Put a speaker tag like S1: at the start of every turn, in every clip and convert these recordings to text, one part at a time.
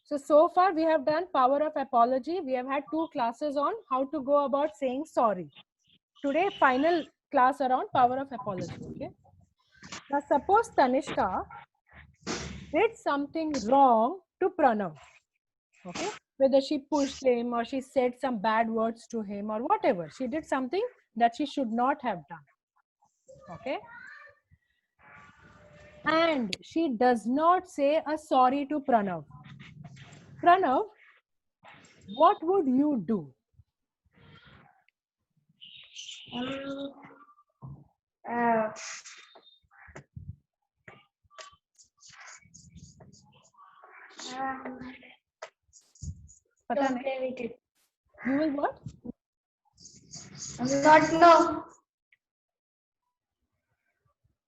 S1: So far we have done power of apology. We have had 2 classes on how to go about saying sorry. Today, final class around power of apology. Okay. Now, suppose Tanishka did something wrong to Pranav. Okay. Whether she pushed him or she said some bad words to him or whatever. She did something that she should not have done. Okay. And she does not say a sorry to Pranav. Pranav, what would you do?
S2: Uh,
S1: Pata
S2: don't
S1: nahi?
S2: play with it.
S1: You will what?
S2: Not know.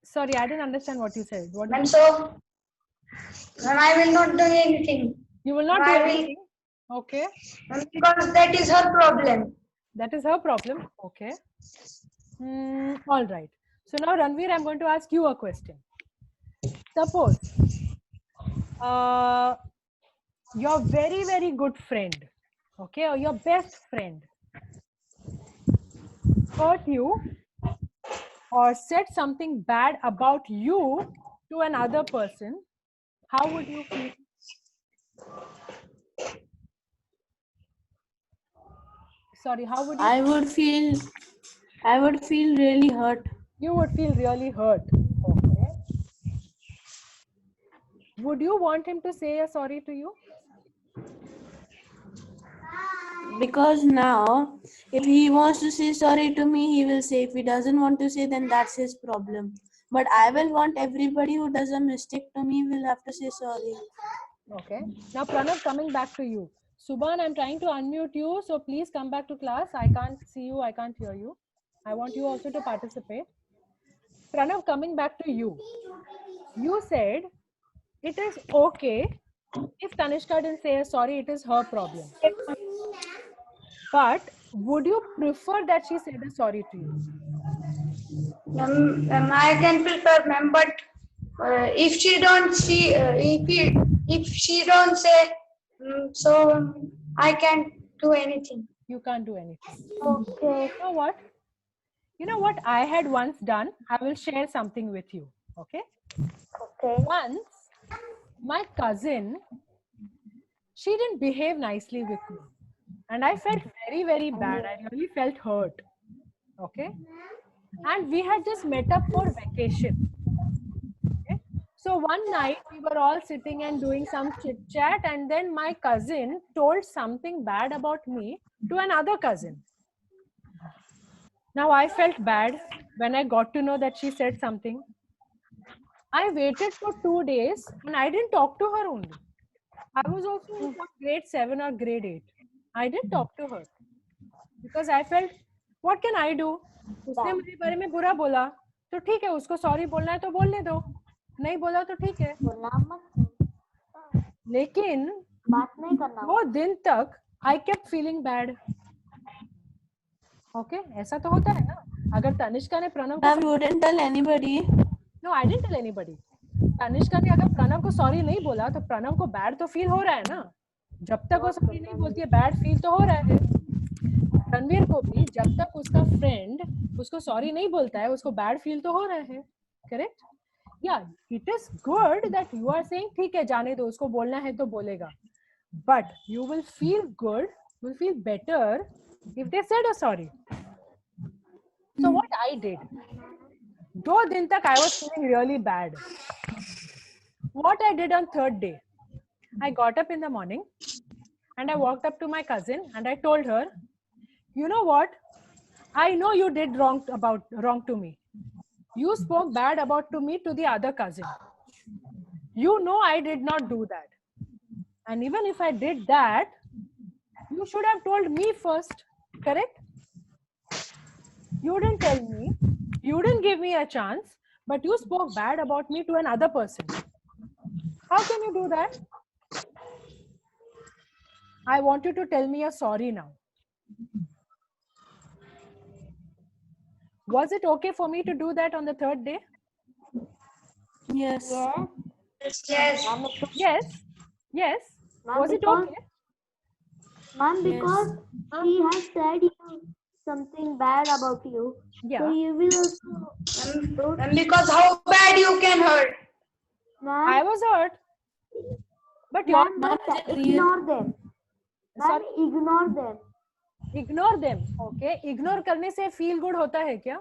S1: Sorry, I didn't understand what you said. What did
S2: And
S1: you
S2: so, then I will not do anything.
S1: You will not do
S2: I will,
S1: anything. Okay.
S2: because that is her problem.
S1: That is her problem. Okay. All right. So now, Ranveer, I'm going to ask you a question. Suppose your very, very good friend, okay, or your best friend hurt you or said something bad about you to another person, how would you feel? Sorry, how would you
S3: I would feel really hurt.
S1: You would feel really hurt. Okay. Would you want him to say a sorry to you?
S3: Because now, if he wants to say sorry to me, he will say. If he doesn't want to say, then that's his problem. But I will want everybody who does a mistake to me will have to say sorry.
S1: Okay. Now, Pranav, coming back to you. Subhan, I'm trying to unmute you, so please come back to class. I can't see you, I can't hear you. I want you also to participate. Pranav, coming back to you. You said it is okay if Tanishka didn't say sorry, it is her problem. But would you prefer that she said a sorry to you?
S2: I can prefer, ma'am, but if she don't see, if she don't say, so I can't do anything.
S1: You can't do anything.
S2: Okay.
S1: You know what? You know what I had once done? I will share something with you. Okay.
S2: Okay.
S1: Once, my cousin, she didn't behave nicely with me. And I felt very, very bad. I really felt hurt. Okay. And we had just met up for vacation. Okay. So one night we were all sitting and doing some chit chat, and then my cousin told something bad about me to another cousin. Now I felt bad when I got to know that she said something. I waited for 2 days and I didn't talk to her only. I was also in some grade 7 or grade 8. I didn't talk to her because I felt, what can I do? उसने मेरे बारे में बुरा बोला तो ठीक है, उसको सॉरी बोलना है तो बोलने दो, नहीं बोला तो ठीक है. लेकिन
S2: बात नहीं करना.
S1: वो दिन तक I kept feeling bad. Okay, ऐसा तो होता है ना. अगर तनिष्का ने Pranav
S3: I wouldn't tell anybody.
S1: No, I didn't tell anybody. Tanishka ने अगर प्रणव को सॉरी नहीं बोला तो प्रणव को बैड तो फील हो रहा है ना. जब तक वो सॉरी नहीं बोलती है बैड फील तो हो रहा है. रणवीर को भी जब तक उसका फ्रेंड उसको सॉरी नहीं बोलता है उसको बैड फील तो हो रहा है. करेक्ट? या it is good that you are saying ठीक है जाने दो, उसको बोलना है तो बोलेगा. But you will feel good, will feel better if they said a sorry. So what I did, 2 दिन तक I was feeling really bad. What I did on third day, I got up in the morning and I walked up to my cousin and I told her, you know what, I know you did wrong to me. You spoke bad about to me to the other cousin. You know I did not do that. And even if I did that, you should have told me first. Correct? You didn't tell me. You didn't give me a chance, but you spoke bad about me to another person. How can you do that? I want you to tell me a sorry now. Was it okay for me to do that on the third day?
S3: Yes.
S2: Yeah. Yes.
S1: Yes. Yes.
S4: Ma'am,
S1: Was it
S4: because
S1: okay?
S4: ma'am, because
S1: Huh?
S4: he has said you something bad about you, so
S1: Yeah.
S4: you will also.
S2: And because how bad you can hurt.
S1: I
S4: Ma'am,
S1: was hurt, but you're
S4: ma'am,
S3: Ma'am,
S4: but
S3: is it real?
S4: ignore them. Ma'am,
S1: sorry.
S4: ignore them.
S1: Ignore them. Okay. Ignore करने से feel good होता है क्या?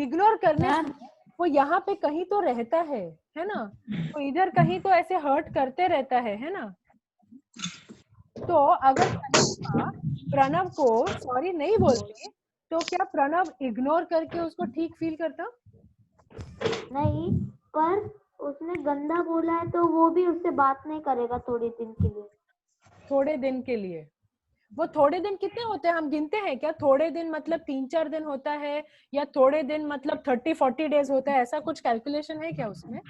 S1: Ignore करने
S3: Ma'am,
S1: से वो यहाँ पे कहीं तो रहता है ना? वो इधर कहीं तो ऐसे hurt करते रहता है ना? तो अगर तनिष्का प्रणव को सॉरी नहीं बोलती तो क्या प्रणव इग्नोर करके उसको ठीक फील करता?
S4: नहीं, पर उसने गंदा बोला है तो वो भी उससे बात नहीं करेगा थोड़े दिन के लिए।
S1: थोड़े दिन के लिए वो थोड़े दिन कितने होते हैं हम गिनते हैं क्या? थोड़े दिन मतलब 3-4 दिन होता है या थोड़े दिन मतलब 30-40 डेज होता है? ऐसा कुछ कैलकुलेशन है क्या उसमें?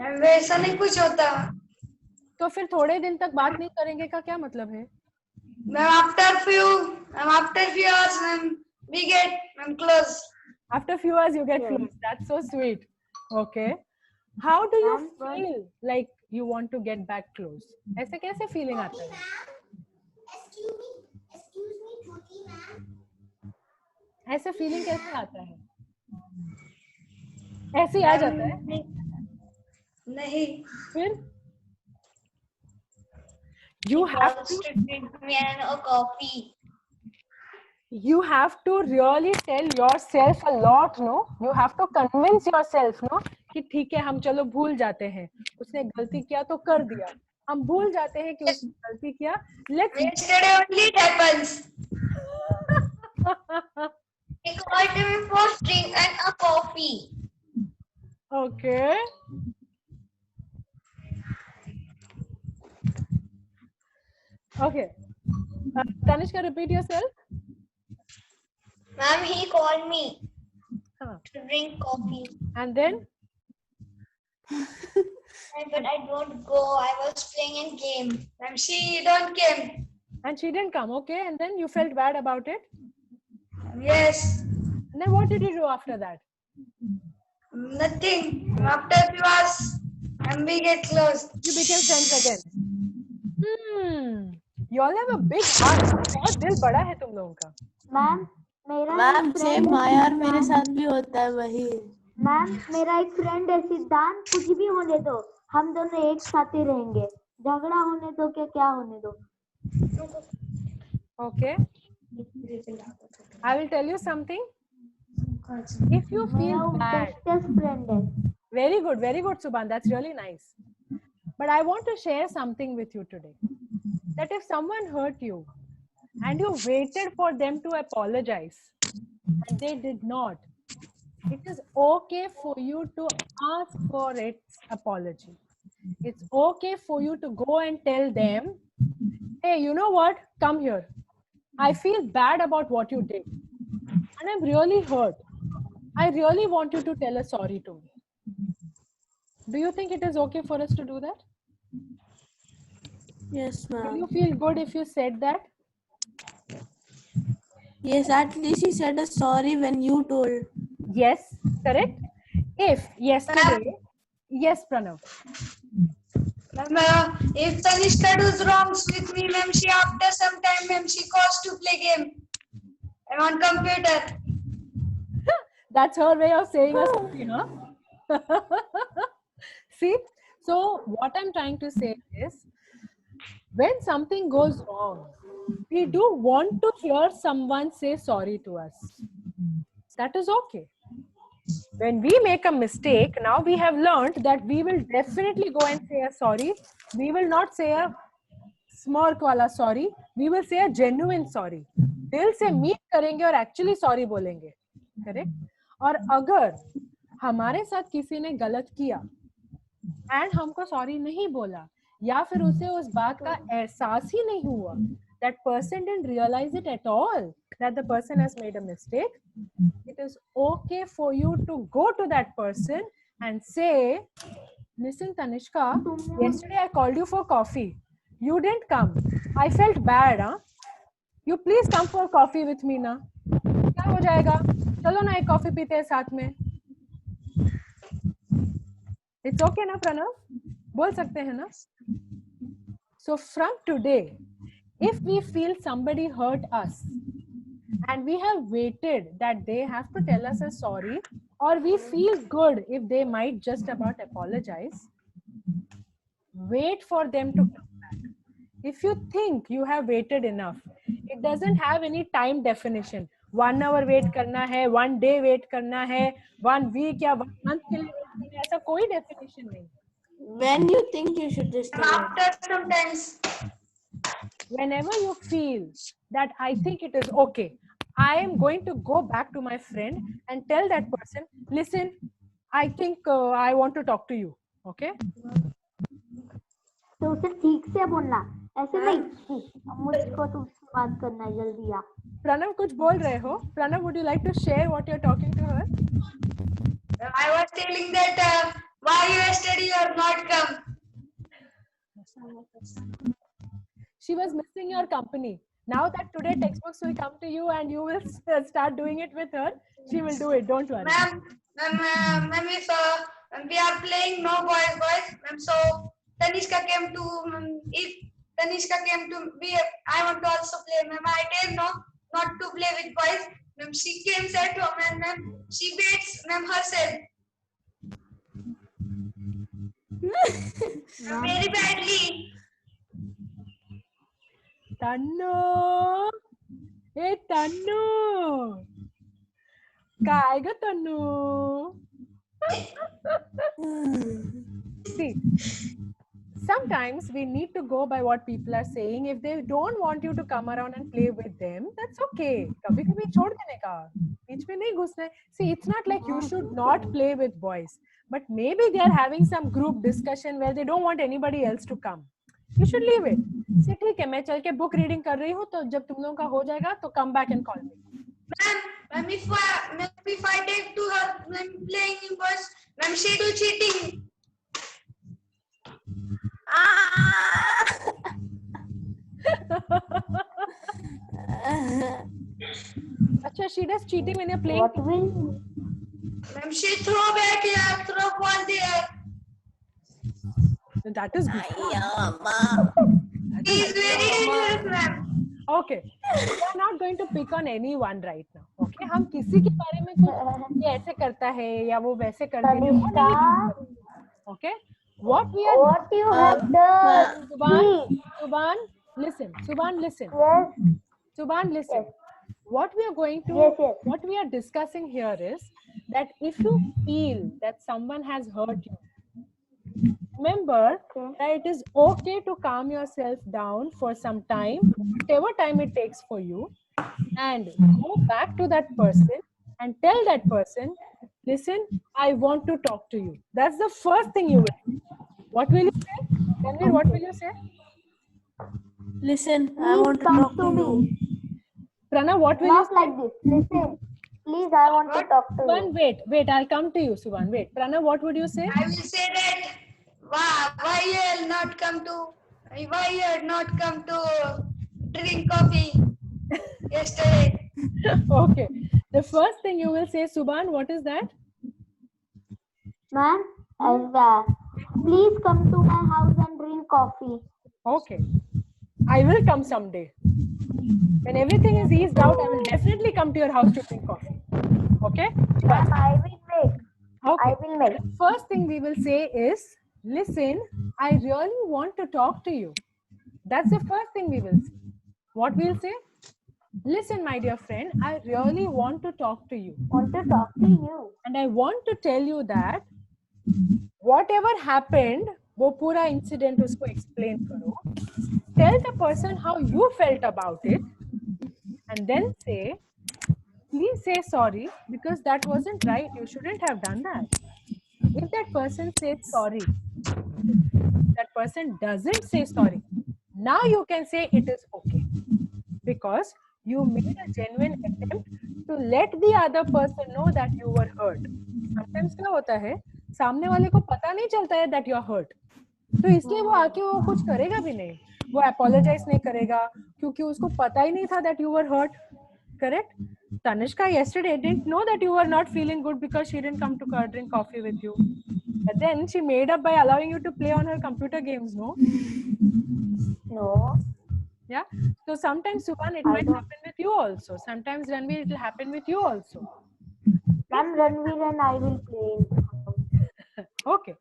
S4: नहीं,
S2: वैसा नहीं कुछ होता।
S1: तो फिर थोड़े दिन तक बात नहीं करेंगे का क्या मतलब है?
S2: Ma'am after few hours ma'am we get close.
S1: After few hours you get
S4: Yes.
S1: close. That's so sweet. Okay. How do you
S4: Ma'am, but-
S1: feel like you want to get back close? ऐसे कैसे feeling आता है? ऐसे feeling कैसे आता है? ऐसे ही आ जाता है?
S2: नहीं।
S1: फिर you have to
S2: drink me a coffee.
S1: You have to really tell yourself a lot, no? You have to convince yourself, no? कि ठीक है हम चलो भूल जाते हैं उसने गलती किया तो कर दिया हम भूल जाते हैं कि उसने गलती किया let's
S2: Yesterday only it happens. He called me for drink and a coffee.
S1: okay okay Tanishka, repeat yourself.
S2: Ma'am, he called me
S1: Huh.
S2: to drink coffee.
S1: And then
S2: But I don't go. I was playing a game. Ma'am, she don't came.
S1: and she didn't come. Okay, and then you felt bad about it.
S2: Yes.
S1: And then what did you do after that?
S2: Nothing. After few hours, and we get close.
S1: You became friends again. You all have a big heart. बहुत दिल बड़ा है तुम लोगों का.
S4: Ma'am, मेरा
S3: ma'am
S4: एक
S3: same
S4: friend है
S3: माया और मेरे
S4: सिद्धांत।
S3: साथ भी होता है वही।
S4: मैम, मेरा एक फ्रेंड है सिद्धांत, कुछ भी होने दो, हम दोनों एक साथ ही रहेंगे। झगड़ा होने दो क्या होने दो।
S1: Okay. I will tell you something. If you
S4: मेरा
S1: feel
S4: वो
S1: bad,
S4: बेस्टेस्ट फ्रेंड है।
S1: very good, Subhan. That's really nice. But I want to share something with you today. That if someone hurt you and you waited for them to apologize and they did not, it is okay for you to ask for its apology. It's okay for you to go and tell them, hey, you know what? Come here. I feel bad about what you did. And I'm really hurt. I really want you to tell a sorry to me. Do you think it is okay for us to do that?
S3: Yes,
S1: Do
S3: ma'am.
S1: you feel good if you said that?
S3: Yes, at least he said a sorry when you told.
S1: Yes, correct. If yesterday, yes, Pranav.
S2: Ma'am, if Tanishka does wrongs with me, ma'am, she after some time, ma'am, she calls to play game. I'm on computer.
S1: That's her way of saying a sorry, huh? See, so what I'm trying to say is, when something goes wrong, we do want to hear someone say sorry to us. That is okay. When we make a mistake, now we have learned that we will definitely go and say a sorry. We will not say a smirk wala sorry. We will say a genuine sorry. दिल से meet करेंगे और actually sorry बोलेंगे, correct? और अगर हमारे साथ किसी ने गलत किया एंड हमको सॉरी नहीं बोला या फिर उसे उस बात का एहसास ही नहीं हुआ, that person didn't realize it at all that the person has made a mistake, it is okay for you to go to that person and say, listen Tanishka, yesterday I called you for coffee, you didn't come, I felt bad, huh? You please come for coffee with me ना, क्या हो जाएगा? चलो ना एक coffee पीते हैं साथ में. It's okay ना प्रणव? बोल सकते हैं ना? So from today, if we feel somebody hurt us and we have waited that they have to tell us a sorry, or we feel good if they might just about apologize, wait for them to come back. If you think you have waited enough, it doesn't have any time definition. 1 hour wait करना है, 1 day wait करना है, 1 week या 1 month के लिए wait करना है, ऐसा कोई definition नहीं.
S3: When you think you should just tell it.
S2: After sometimes.
S1: Whenever you feel that I think it is okay, I am going to go back to my friend and tell that person, listen, I think I want to talk to you. Okay?
S4: तो उसे ठीक से बोलना, ऐसे नहीं मुझको तुमसे बात करना है, जल्दी आ.
S1: Pranav, कुछ बोल रहे हो? Pranav, would you like to share what you're talking to her?
S2: I was telling that why yesterday you are not come.
S1: She was missing your company. Now that today textbooks will come to you and you will start doing it with her, she will do it. Don't worry.
S2: Ma'am, if we are playing no boys, ma'am, so Tanishka came to, if Tanishka came to me, I want to also play, ma'am. I tell no, not to play with boys. Ma'am, she came said to ma'am, she beats ma'am herself. Very badly.
S1: Tannu! Hey, Tannu! काय ग Tannu? See, sometimes we need to go by what people are saying. If they don't want you to come around and play with them, that's okay. कभी-कभी छोड़ देने का, बीच में नहीं घुसना है. See, it's not like you should not play with boys, but maybe they are having some group discussion where they don't want anybody else to come. You should leave it. See, ठीक है, मैं चल के book reading कर रही हूँ, तो जब तुम लोगों का हो जाएगा, तो come back and call me.
S2: Ma'am, if I take to her, ma'am, playing in boys, ma'am, she do cheating.
S1: अच्छा, she does cheating when you're playing.
S4: What will
S2: Ma'am, she throw back here, throw ball there.
S1: That is good.
S2: He is very dangerous, ma'am.
S1: Okay, we are not going to pick on anyone right now. Okay, हम किसी के बारे में कुछ ये ऐसे करता है या वो वैसे करती है.
S4: Tanishka,
S1: Okay, what we are.
S4: what you have done?
S1: Subhan, listen. Subhan, listen.
S4: Yes,
S1: Subhan, listen. What we are going to,
S4: Yes.
S1: what we are discussing here is that if you feel that someone has hurt you, remember that it is okay to calm yourself down for some time, whatever time it takes for you, and go back to that person and tell that person, listen, I want to talk to you. That's the first thing you will do. What will you say? Tanvir, what will you say?
S3: Listen, I
S4: please
S3: want to
S4: come
S3: talk
S4: to
S3: to you.
S4: me.
S1: Pranav, what will you
S4: Not
S1: say?
S4: like this. Listen, please, I want to talk to
S1: Subhan,
S4: you.
S1: wait, I'll come to you, Subhan. Wait, Pranav, what would you say?
S2: I will say that why you have not come to drink coffee yesterday.
S1: Okay, the first thing you will say, Subhan, what is that?
S4: Ma'am, please come to my house and drink coffee.
S1: Okay, I will come someday. When everything is eased out, I will definitely come to your house to drink coffee. Okay?
S4: Ma'am, I will make.
S1: Okay.
S4: I will make.
S1: The first thing we will say is, listen, I really want to talk to you. That's the first thing we will say. What we'll say? Listen, my dear friend, I really want to talk to you.
S4: Want to talk to you.
S1: And I want to tell you that whatever happened, वो पूरा incident उसको explain करो. Tell the person how you felt about it. And then say, please say sorry because that wasn't right. You shouldn't have done that. If that person says sorry, that person doesn't say sorry, now you can say it is okay. Because you made a genuine attempt to let the other person know that you were hurt. Sometimes क्या होता है, सामने वाले को पता नहीं चलता है that you are hurt. तो इसलिए वो आके वो कुछ करेगा भी नहीं. वो apologize नहीं करेगा क्योंकि उसको पता ही नहीं था that you were hurt. Correct? Tanishka yesterday didn't know that you were not feeling good because she didn't come to drink coffee with you. But then she made up by allowing you to play on her computer games, no?
S4: No,
S1: Yeah. So sometimes, Subhan, it
S4: I
S1: might
S4: don't.
S1: happen with you also. Sometimes, Ranveer, it will happen with you also.
S4: Ma'am, Ranveer and I will play in the house.
S1: Okay.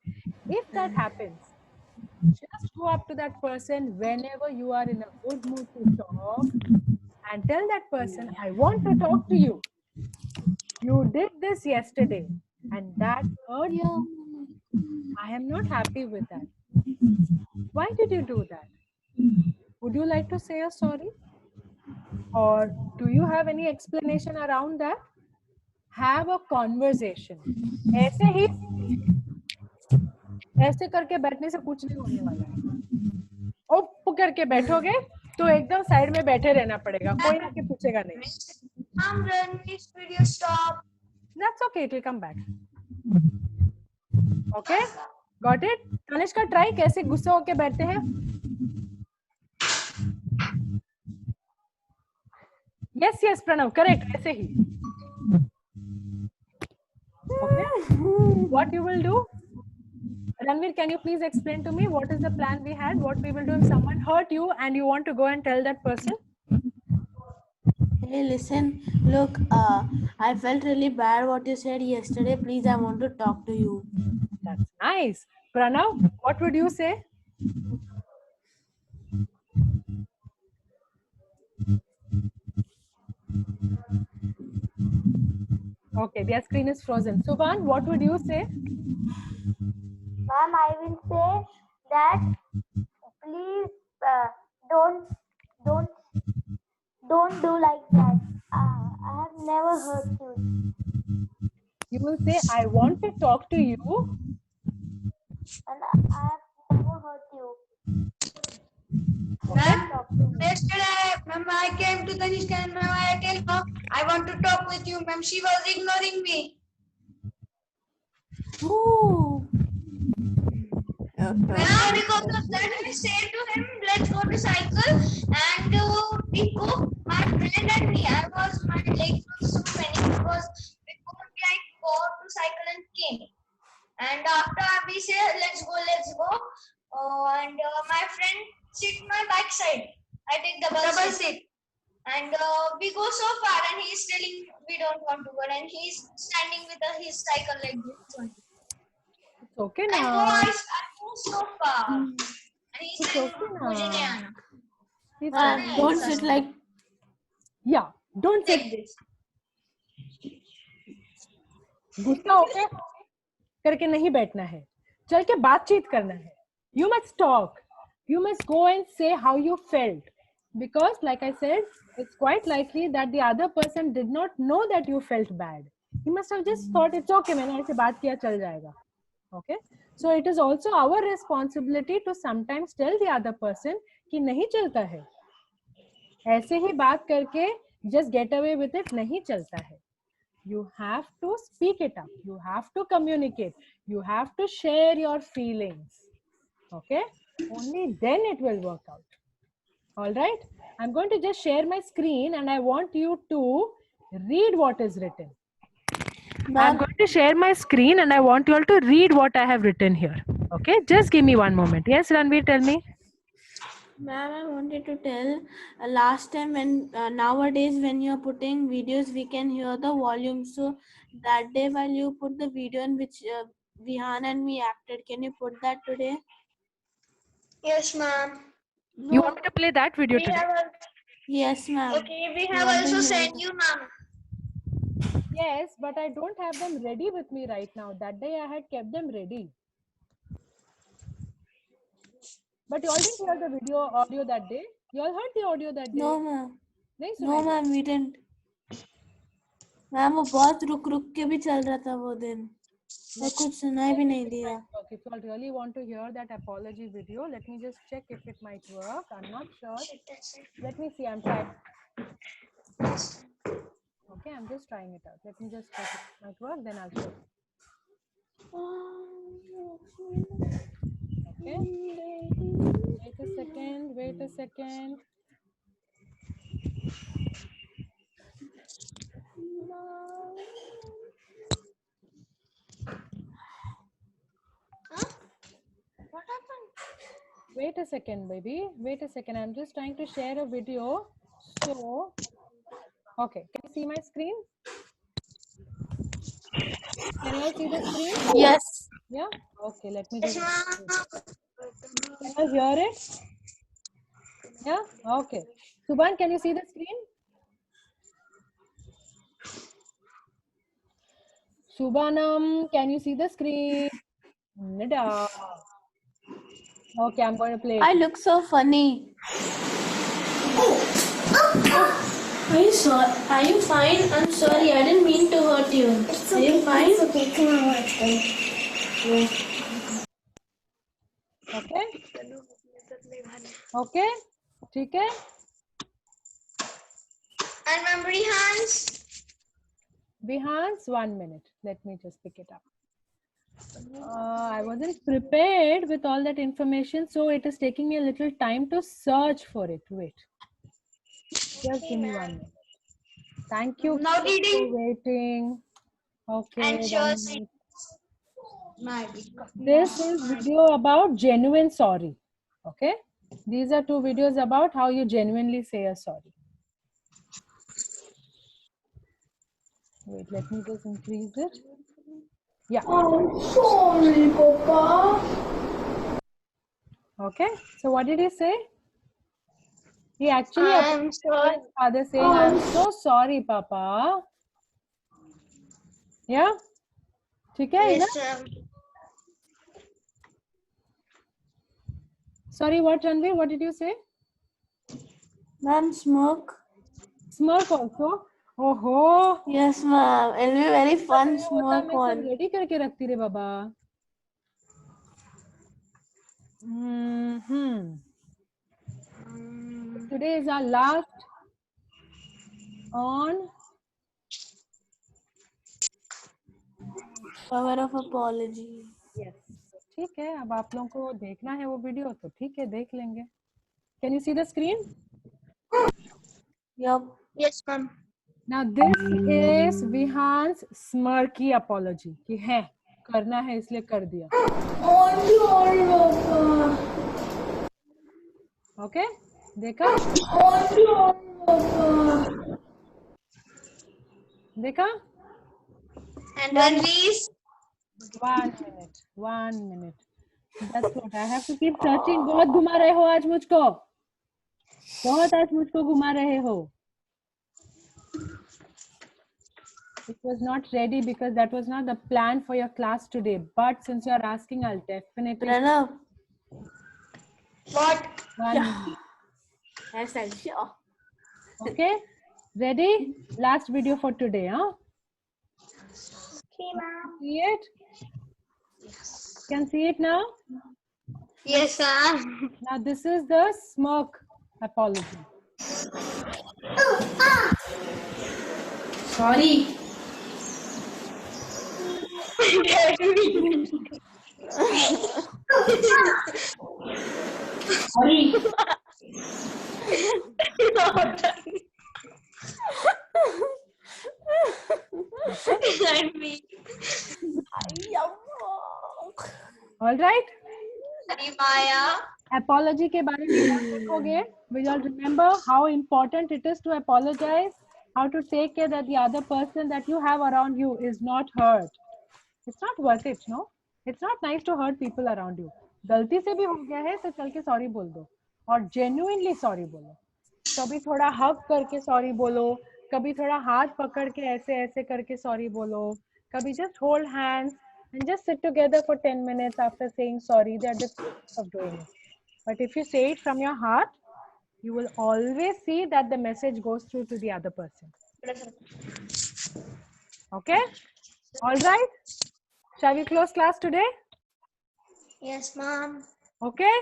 S1: If that happens, just go up to that person whenever you are in a good mood to talk and tell that person, I want to talk to you. You did this yesterday and that hurt.
S3: Yeah.
S1: I am not happy with that. Why did you do that? Would you like to say a sorry? Or do you have any explanation around that? Have a conversation. ऐसे ही ऐसे करके बैठने से कुछ नहीं होने वाला है। ओप करके बैठोगे तो एकदम साइड में बैठे रहना पड़ेगा, कोई आके पूछेगा नहीं।
S2: Ranveer's video stop.
S1: That's okay, it will come back. Okay? Got it? Tanishka try कैसे गुस्सा होके बैठते हैं? Yes, yes, Pranav, correct. ऐसे ही. Okay? What you will do? Ranveer, can you please explain to me what is the plan we had? What we will do if someone hurt you and you want to go and tell that person?
S3: Hey, listen, look, I felt really bad what you said yesterday. Please, I want to talk to you.
S1: That's nice. Pranav, what would you say? Okay, their screen is frozen. Subhan, what would you say?
S4: Ma'am, I will say that please don't do like that. I have never hurt you.
S1: You will say, I want to talk to you.
S4: And I have never hurt you.
S2: Ma'am, yesterday, ma'am, I came to Tanishka and ma'am, I tell her I want to talk with you. Ma'am, she was ignoring me.
S3: Oh.
S2: Ma'am, because of that, I said to him, let's go to cycle and we go. My friend and me, my legs were so many because we could like go to cycle and came. And after we say, let's go. And my friend sit my back side. I take double seat. And we go so far and he's telling we don't want to go. And he's standing with his cycle like this.
S1: It's okay
S2: I go,
S1: now.
S2: I go so far. And he's
S1: It's
S2: saying,
S1: okay
S2: "Mujhe
S1: now.
S2: nahi aana."
S1: It's okay.
S3: Don't sit like.
S1: Yeah, don't sit.
S2: Take this.
S1: गुस्सा होके करके नहीं बैठना है, चल के बातचीत करना है. You must talk. You must go and say how you felt. Because like I said, it's quite likely that the other person did not know that you felt bad. He must have just thought it's okay, मैंने ऐसे बात किया चल जाएगा. Okay? So it is also our responsibility to sometimes tell the other person कि नहीं चलता है. ऐसे ही बात करके just get away with it नहीं चलता है. You have to speak it up. You have to communicate. You have to share your feelings. Okay? Only then it will work out. All right? I'm going to just share my screen and I want you to read what is written. I'm going to share my screen and I want you all to read what I have written here. Okay? Just give me one moment. Yes, Ranveer, tell me.
S3: Ma'am, I wanted to tell last time when nowadays when you're putting videos, we can hear the volume. So that day while you put the video in which Vihan and me acted, can you put that today?
S2: Yes, ma'am.
S1: You want me to play that video
S2: We
S1: today?
S2: have
S3: Yes, ma'am.
S2: okay, we have also sent you, ma'am.
S1: Yes, but I don't have them ready with me right now. That day I had kept them ready. But you all didn't hear the video audio that day? You all heard the audio that day?
S3: No, ma'am.
S1: नहीं
S3: No,
S1: सुनाई?
S3: ma'am, we didn't. Ma'am वो बहुत रुक रुक के भी चल रहा था वो दिन, मैं कुछ सुनाई भी नहीं दिया.
S1: Okay, if you all really want to hear that apology video, let me just check if it might work. I'm not sure. Let me see. I'm trying. Okay, I'm just trying it out. Let me just check if it might work. Then I'll show you. Okay. Wait a second. Wait a second.
S2: What happened?
S1: Wait a second, baby. Wait a second. I'm just trying to share a video. So, okay. Can you see my screen? Can you all see the screen?
S3: Yes.
S1: Yeah? Okay, let me
S2: Yes,
S1: just.
S2: ma'am.
S1: Can you hear it? Yeah? Okay. Subhan, can you see the screen? Subhanam, can you see the screen? Nida. Okay, I'm going to play
S3: I
S1: it.
S3: look so funny. Are you sorry? Are you fine? I'm sorry. I didn't mean to hurt you. Are you fine?
S5: It's okay. Come on, let's go.
S1: Okay? Okay? ठीक है?
S2: And memory hands.
S1: Behance, 1 minute. Let me just pick it up. I wasn't prepared with all that information, so it is taking me a little time to search for it. Wait. Just give me 1 minute. Thank you
S2: Now
S1: for
S2: reading.
S1: waiting. Okay.
S2: And
S1: 1
S2: shows
S1: minute.
S2: it.
S1: This is video about genuine sorry. Okay? These are 2 videos about how you genuinely say a sorry. Wait, let me just increase it. Yeah.
S5: I'm sorry, Papa.
S1: Okay. So what did he say? He actually
S2: I'm sorry.
S1: his father saying, I'm so sorry, Papa. Yeah? ठीक है
S2: Yes,
S1: Ina? Sorry, what, Ranveer? What did you say?
S3: Ma'am, smoke.
S1: Smirk also? Oh,
S3: Yes, ma'am. It'll be very fun smoke
S1: मैं सब
S3: one.
S1: ready करके रखती रे बाबा. Today is our last on
S3: Power of apology.
S1: yes. ठीक है, अब आप लोगों को देखना है वो वीडियो तो ठीक है, देख लेंगे. Can you see the screen?
S3: Yup.
S2: Yes, ma'am.
S1: Now this is Vihan's smirky apology कि है करना है इसलिए कर दिया.
S5: I'm sorry, Papa.
S1: Okay? देखा?
S5: I'm sorry, Papa.
S1: देखा?
S2: And then these.
S1: 1 minute. 1 minute. That's what I have to keep searching. बहुत घुमा रहे हो आज मुझको. बहुत आज मुझको घुमा रहे हो. It was not ready because that was not the plan for your class today. But since you are asking, I'll definitely.
S3: Pranav.
S2: What?
S1: 1 minute.
S3: I said sure.
S1: Okay? Ready? Last video for today, huh?
S2: Okay, ma'am.
S1: See it? Can see it now?
S2: Yes, ma'am.
S1: Now this is the smirk apology.
S3: Sorry. Sorry.
S2: And me.
S1: All right?
S2: Sorry, Maya.
S1: Apology के बारे में क्या देखोगे? We all remember how important it is to apologize, how to take care that the other person that you have around you is not hurt. It's not worth it, no? It's not nice to hurt people around you. गलती से भी हो गया है तो चल के sorry बोल दो और genuinely सॉरी बोलो. कभी थोड़ा हग करके सॉरी बोलो, कभी थोड़ा हाथ पकड़ के ऐसे ऐसे करके सॉरी बोलो, कभी just hold hands and just sit together for 10 minutes after saying sorry. There are different ways of doing it. But if you say it from your heart, you will always see that the message goes through to the other person. Okay? All right? Shall we close class today?
S2: Yes, ma'am.
S1: Okay?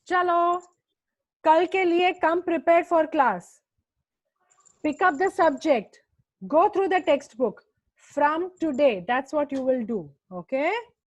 S1: Chalo. Kal ke liye come prepared for class. Pick up the subject. Go through the textbook. From today, that's what you will do. Okay?